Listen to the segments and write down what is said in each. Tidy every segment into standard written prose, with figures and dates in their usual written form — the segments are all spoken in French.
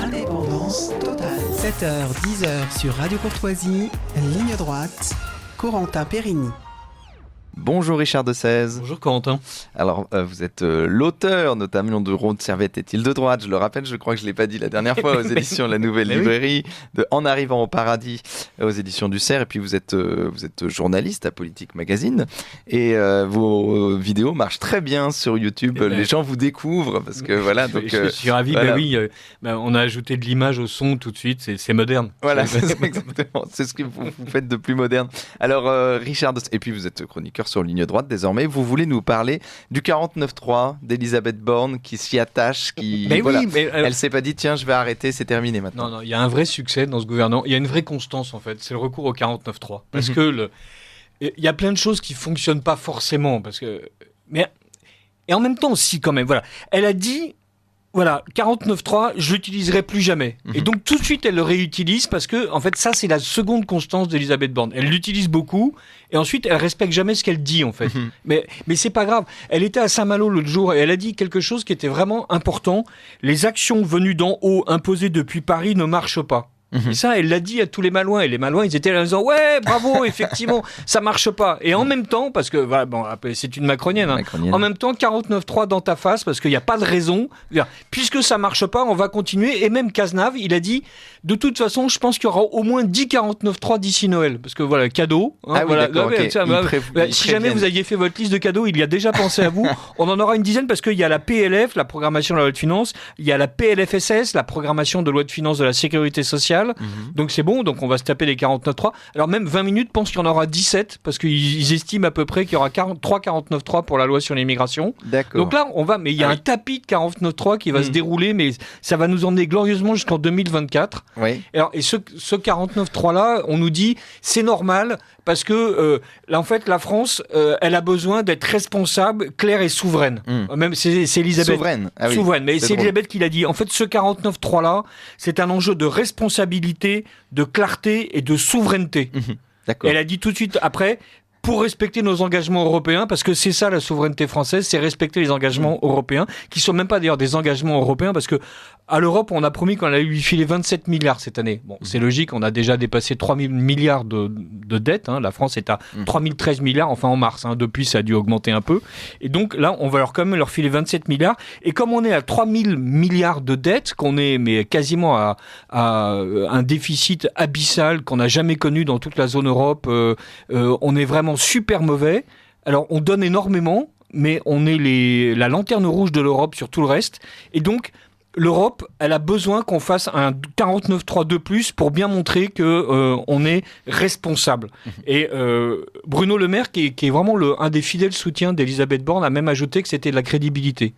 Indépendance totale. 7h, 10h sur Radio Courtoisie, ligne droite, Corentin Périni. Bonjour Richard de Sèze. Bonjour Corentin. Alors, vous êtes l'auteur notamment de Ronde Servette est-il de droite ? Je le rappelle, je crois que je ne l'ai pas dit la dernière fois, aux éditions La Nouvelle Librairie, de En arrivant au paradis, aux éditions du Cerf. Et puis vous êtes journaliste à Politique Magazine. Et vos vidéos marchent très bien sur YouTube. Les gens vous découvrent parce que voilà. Donc, je suis ravi. Voilà. On a ajouté de l'image au son tout de suite. C'est moderne. Voilà, c'est exactement. C'est ce que vous faites de plus moderne. Alors, Richard de Sèze, et puis vous êtes chroniqueur sur Ligne Droite désormais, vous voulez nous parler du 49.3 d'Elisabeth Borne qui s'y attache, elle s'est pas dit tiens je vais arrêter, c'est terminé maintenant. Non, il y a un vrai succès dans ce gouvernement, il y a une vraie constance en fait, c'est le recours au 49.3 parce que il y a plein de choses qui fonctionnent pas forcément et en même temps aussi quand même, voilà, elle a dit voilà, 49.3, je l'utiliserai plus jamais. Et donc tout de suite, elle le réutilise parce que, en fait, ça, c'est la seconde constance d'Elisabeth Borne. Elle l'utilise beaucoup et ensuite, elle respecte jamais ce qu'elle dit, en fait. Mais c'est pas grave. Elle était à Saint-Malo l'autre jour et elle a dit quelque chose qui était vraiment important. Les actions venues d'en haut, imposées depuis Paris, ne marchent pas. Et ça, elle l'a dit à tous les Malouins. Et les Malouins, ils étaient là en disant ouais, bravo, effectivement, ça marche pas. Et en même temps, parce que voilà, bon, c'est une macronienne, en même temps, 49.3 dans ta face, parce qu'il n'y a pas de raison. Puisque ça marche pas, on va continuer. Et même Cazenave, il a dit de toute façon, je pense qu'il y aura au moins 10 49.3 d'ici Noël. Parce que voilà, cadeau. Si jamais vous aviez fait votre liste de cadeaux, il y a déjà pensé à vous. On en aura une dizaine parce qu'il y a la PLF, la programmation de la loi de finances, il y a la PLFSS, la programmation de loi de finances de la sécurité sociale. Donc c'est bon, donc on va se taper les 49.3. Alors même 20 minutes pensent qu'il y en aura 17 parce qu'ils estiment à peu près qu'il y aura 49.3 pour la loi sur l'immigration. D'accord. Donc là, mais il y a un tapis de 49.3 qui va se dérouler, mais ça va nous emmener glorieusement jusqu'en 2024. Oui. Alors, et ce 49.3 là, on nous dit c'est normal parce que là en fait la France, elle a besoin d'être responsable, claire et souveraine. Même c'est Elisabeth. Souveraine. Ah oui. Souveraine. Mais c'est Elisabeth qui l'a dit. En fait, ce 49.3 là, c'est un enjeu de responsabilité, de clarté et de souveraineté. D'accord. Elle a dit tout de suite après, pour respecter nos engagements européens, parce que c'est ça la souveraineté française, c'est respecter les engagements européens, qui sont même pas d'ailleurs des engagements européens, parce que à l'Europe, on a promis qu'on allait lui filer 27 milliards cette année. Bon, c'est logique, on a déjà dépassé 3 000 milliards de dettes. La France est à 3 013 milliards, enfin en mars. Depuis, ça a dû augmenter un peu. Et donc là, on va quand même leur filer 27 milliards. Et comme on est à 3 000 milliards de dettes, qu'on est quasiment à un déficit abyssal qu'on n'a jamais connu dans toute la zone Europe, on est vraiment super mauvais. Alors, on donne énormément, mais on est la lanterne rouge de l'Europe sur tout le reste. Et donc, l'Europe, elle a besoin qu'on fasse un 49.3 de plus pour bien montrer que on est responsable. Et Bruno Le Maire, qui est vraiment un des fidèles soutiens d'Elisabeth Borne, a même ajouté que c'était de la crédibilité.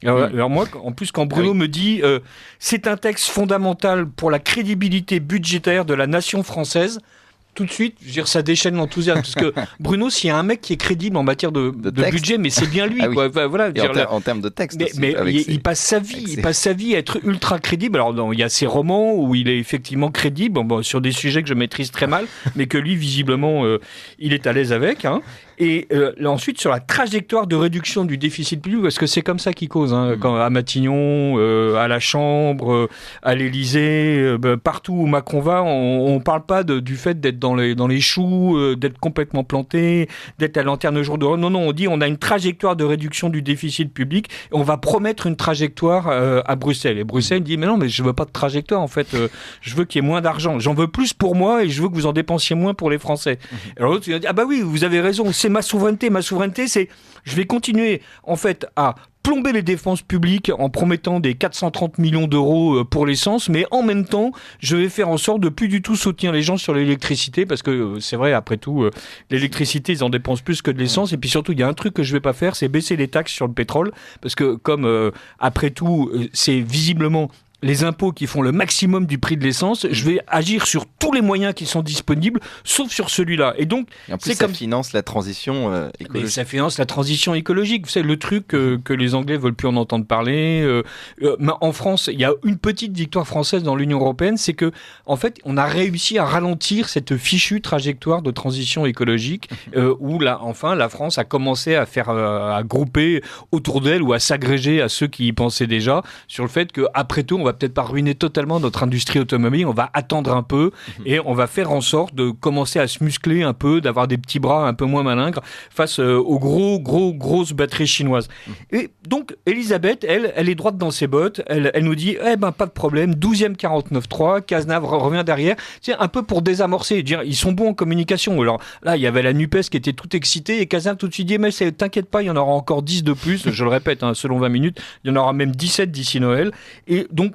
Alors moi, en plus, quand Bruno me dit c'est un texte fondamental pour la crédibilité budgétaire de la nation française, tout de suite, je veux dire, ça déchaîne l'enthousiasme. Parce que Bruno, s'il y a un mec qui est crédible en matière de budget, mais c'est bien lui. Ah oui. Quoi. Voilà, en termes de texte aussi, mais il passe sa vie à être ultra crédible. Alors, il y a ses romans où il est effectivement crédible, sur des sujets que je maîtrise très mal, mais que lui, visiblement, il est à l'aise avec. Et ensuite, sur la trajectoire de réduction du déficit public, parce que c'est comme ça qu'il cause, quand, à Matignon, à la Chambre, à l'Élysée, partout où Macron va, on parle pas du fait d'être dans les choux, d'être complètement planté, d'être à la lanterne jour de rôle. Non, on dit on a une trajectoire de réduction du déficit public et on va promettre une trajectoire à Bruxelles. Et Bruxelles dit mais non, mais je veux pas de trajectoire en fait, je veux qu'il y ait moins d'argent. J'en veux plus pour moi et je veux que vous en dépensiez moins pour les Français. Alors l'autre il a dit ah bah oui, vous avez raison, c'est ma souveraineté. Ma souveraineté, c'est je vais continuer en fait à plomber les dépenses publiques en promettant des 430 millions d'euros pour l'essence, mais en même temps, je vais faire en sorte de plus du tout soutenir les gens sur l'électricité, parce que c'est vrai, après tout, l'électricité, ils en dépensent plus que de l'essence, et puis surtout, il y a un truc que je vais pas faire, c'est baisser les taxes sur le pétrole, parce que comme, après tout, c'est visiblement les impôts qui font le maximum du prix de l'essence, je vais agir sur tous les moyens qui sont disponibles, sauf sur celui-là. Et donc, en plus, ça finance la transition écologique. Mais ça finance la transition écologique. Vous savez, le truc que les Anglais veulent plus en entendre parler. En France, il y a une petite victoire française dans l'Union européenne, c'est que, en fait, on a réussi à ralentir cette fichue trajectoire de transition écologique, où là, enfin, la France a commencé à faire, à grouper autour d'elle ou à s'agréger à ceux qui y pensaient déjà sur le fait qu'après tout, on va peut-être pas ruiner totalement notre industrie automobile, on va attendre un peu et on va faire en sorte de commencer à se muscler un peu, d'avoir des petits bras un peu moins malingres face aux grosses batteries chinoises. Et donc, Elisabeth, elle est droite dans ses bottes, elle nous dit, pas de problème, 12e 49.3, Cazenave revient derrière, un peu pour désamorcer, dire, ils sont bons en communication. Alors là, il y avait la NUPES qui était toute excitée et Cazenave tout de suite dit, mais t'inquiète pas, il y en aura encore 10 de plus, je le répète, selon 20 minutes, il y en aura même 17 d'ici Noël. Et donc,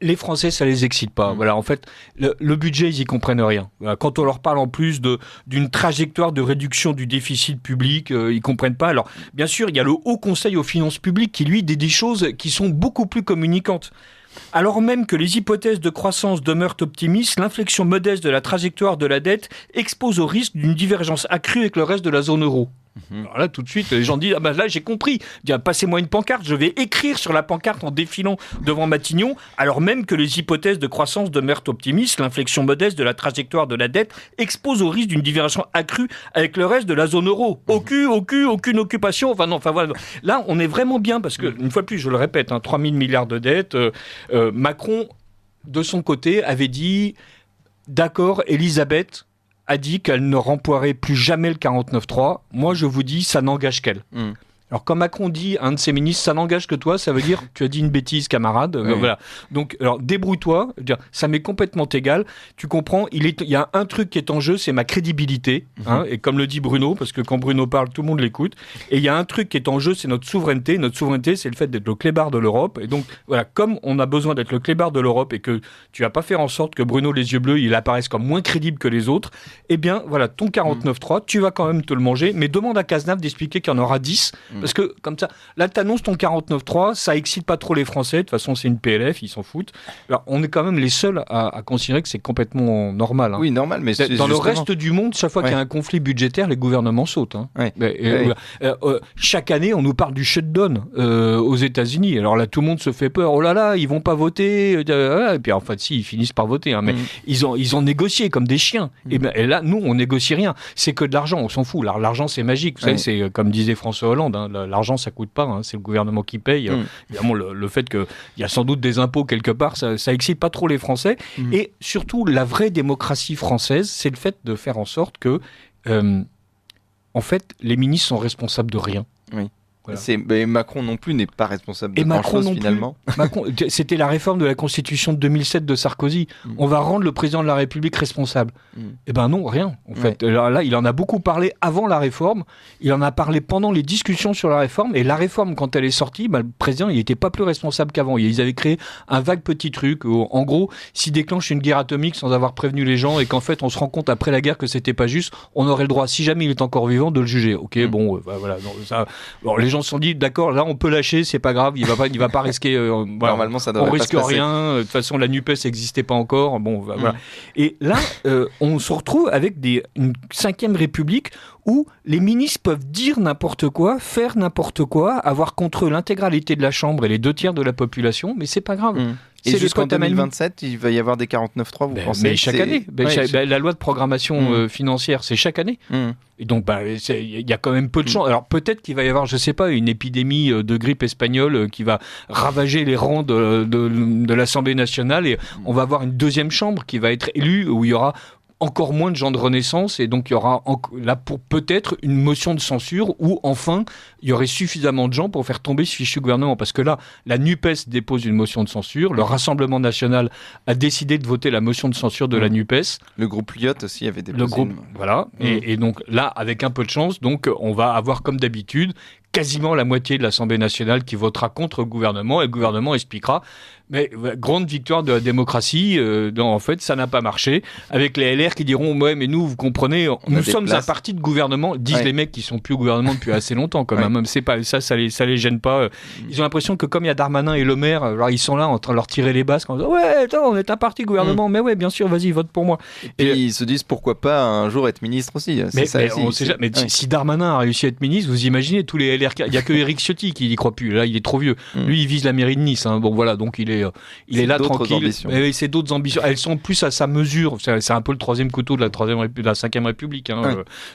les Français, ça les excite pas. Voilà, en fait, le budget, ils y comprennent rien. Voilà, quand on leur parle en plus d'une trajectoire de réduction du déficit public, ils comprennent pas. Alors, bien sûr, il y a le Haut Conseil aux finances publiques qui, lui, dit des choses qui sont beaucoup plus communicantes. Alors même que les hypothèses de croissance demeurent optimistes, l'inflexion modeste de la trajectoire de la dette expose au risque d'une divergence accrue avec le reste de la zone euro. Alors là, tout de suite, les gens disent là, j'ai compris. Passez-moi une pancarte, je vais écrire sur la pancarte en défilant devant Matignon, alors même que les hypothèses de croissance demeurent optimistes, l'inflexion modeste de la trajectoire de la dette expose au risque d'une divergence accrue avec le reste de la zone euro. Aucune occupation. Voilà. Là, on est vraiment bien parce que, une fois de plus, je le répète, 3 000 milliards de dettes. Macron, de son côté, avait dit d'accord, Elisabeth a dit qu'elle ne remploierait plus jamais le 49.3. Moi, je vous dis, ça n'engage qu'elle. Alors, quand Macron dit à un de ses ministres, ça n'engage que toi, ça veut dire tu as dit une bêtise, camarade. Voilà. Donc, alors, débrouille-toi. Ça m'est complètement égal. Tu comprends, il y a un truc qui est en jeu, c'est ma crédibilité. Et comme le dit Bruno, parce que quand Bruno parle, tout le monde l'écoute. Et il y a un truc qui est en jeu, c'est notre souveraineté. Notre souveraineté, c'est le fait d'être le clébard de l'Europe. Et donc, voilà, comme on a besoin d'être le clébard de l'Europe et que tu vas pas faire en sorte que Bruno, les yeux bleus, il apparaisse comme moins crédible que les autres, eh bien, voilà, ton 49.3, tu vas quand même te le manger. Mais demande à Cazenave d'expliquer qu'il y en aura 10. Parce que, comme ça, là, t'annonces ton 49.3, ça excite pas trop les Français. De toute façon, c'est une PLF, ils s'en foutent. Alors, on est quand même les seuls à considérer que c'est complètement normal. Oui, normal, mais dans le reste du monde, chaque fois qu'il y a un conflit budgétaire, les gouvernements sautent. Chaque année, on nous parle du shutdown aux États-Unis. Alors là, tout le monde se fait peur. Oh là là, ils vont pas voter. Et puis, en fait, si, ils finissent par voter. Mais ils ont négocié comme des chiens. Et là, nous, on négocie rien. C'est que de l'argent, on s'en fout. L'argent, c'est magique. Vous savez, c'est comme disait François Hollande, l'argent, ça coûte pas, c'est le gouvernement qui paye. Évidemment, le fait qu'il y a sans doute des impôts quelque part, ça excite pas trop les Français. Et surtout, la vraie démocratie française, c'est le fait de faire en sorte que, en fait, les ministres sont responsables de rien. Oui. Voilà. Mais Macron non plus n'est pas responsable de grand-chose finalement. Macron, c'était la réforme de la Constitution de 2007 de Sarkozy. On va rendre le président de la République responsable. Eh ben non, rien. En fait, là, il en a beaucoup parlé avant la réforme. Il en a parlé pendant les discussions sur la réforme. Et la réforme, quand elle est sortie, le président, il n'était pas plus responsable qu'avant. Ils avaient créé un vague petit truc où, en gros, s'il déclenche une guerre atomique sans avoir prévenu les gens et qu'en fait, on se rend compte après la guerre que c'était pas juste, on aurait le droit, si jamais il est encore vivant, de le juger. Ok, voilà. Non, ça, bon, les gens se sont dit d'accord, là on peut lâcher, c'est pas grave, il va pas risquer. Normalement, ça devrait on pas risque se passer. rien. De toute façon, la NUPES n'existait pas encore. Voilà. Et là, on se retrouve avec une 5e République où les ministres peuvent dire n'importe quoi, faire n'importe quoi, avoir contre eux l'intégralité de la Chambre et les 2/3 de la population, mais c'est pas grave. Et jusqu'en 2027, il va y avoir des 49.3, vous pensez? Mais chaque année. La loi de programmation financière, c'est chaque année. Et donc, il y a quand même peu de chance. Alors, peut-être qu'il va y avoir, je sais pas, une épidémie de grippe espagnole qui va ravager les rangs de l'Assemblée nationale et on va avoir une 2e chambre qui va être élue où il y aura encore moins de gens de Renaissance et donc il y aura là pour peut-être une motion de censure où enfin il y aurait suffisamment de gens pour faire tomber ce fichu gouvernement parce que là la NUPES dépose une motion de censure, le Rassemblement national a décidé de voter la motion de censure de la NUPES. Le groupe Lyotte aussi avait déposé voilà et donc là avec un peu de chance donc on va avoir comme d'habitude quasiment la moitié de l'Assemblée nationale qui votera contre le gouvernement et le gouvernement expliquera. Mais grande victoire de la démocratie, en fait, ça n'a pas marché. Avec les LR qui diront, ouais, mais nous, vous comprenez, nous sommes un parti de gouvernement, disent les mecs qui sont plus au gouvernement depuis assez longtemps quand même. C'est pas ça les gêne pas. Ils ont l'impression que comme il y a Darmanin et Le Maire, alors ils sont là en train de leur tirer les basques en disant, ouais, attends, on est un parti de gouvernement, mais ouais, bien sûr, vas-y, vote pour moi. Et ils se disent pourquoi pas un jour être ministre aussi. Mais si Darmanin a réussi à être ministre, vous imaginez tous les LR, il y a que Éric Ciotti qui n'y croit plus. Là, il est trop vieux. Lui, il vise la mairie de Nice. Bon, voilà, donc il est et il est là tranquille. Ambitions. Et c'est d'autres ambitions. Elles sont plus à sa mesure. C'est un peu le troisième couteau de la 5e République,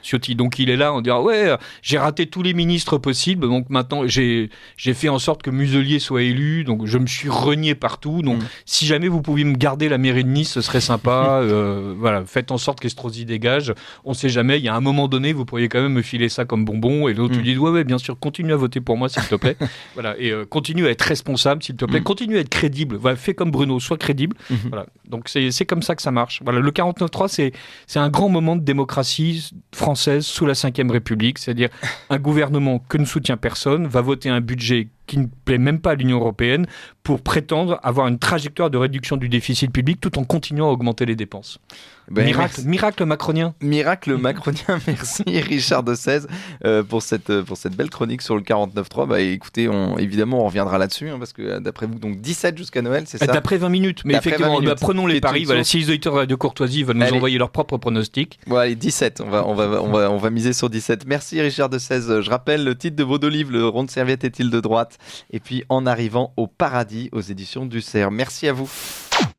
Ciotti. Donc il est là, on dirait j'ai raté tous les ministres possibles. Donc maintenant j'ai fait en sorte que Muselier soit élu. Donc je me suis renié partout. Donc si jamais vous pouviez me garder la mairie de Nice, ce serait sympa. Voilà, faites en sorte qu'Estrosi dégage. On sait jamais. Il y a un moment donné, vous pourriez quand même me filer ça comme bonbon. Et l'autre lui dit ouais, bien sûr, continue à voter pour moi, s'il te plaît. Voilà, et continue à être responsable, s'il te plaît. Continue à être crédible. Voilà, fais comme Bruno, sois crédible. Voilà. Donc c'est comme ça que ça marche. Voilà, le 49.3, c'est un grand moment de démocratie française sous la 5e République. C'est-à-dire un gouvernement que ne soutient personne va voter un budget qui ne plaît même pas à l'Union européenne pour prétendre avoir une trajectoire de réduction du déficit public tout en continuant à augmenter les dépenses. Miracle macronien. Miracle macronien, merci Richard de 16 pour cette belle chronique sur le 49.3. Bah, écoutez, évidemment, on reviendra là-dessus, parce que d'après vous, donc 17 jusqu'à Noël, c'est ça ? D'après 20 minutes, mais effectivement, prenons les paris. Voilà, si les auditeurs de Courtoisie veulent nous envoyer leurs propres pronostics. Bon, allez, 17, on va miser sur 17. Merci Richard de 16. Je rappelle le titre de vos deux livres, Le rond de serviette est-il de droite ? Et puis En arrivant au paradis aux éditions du Cerf. Merci à vous.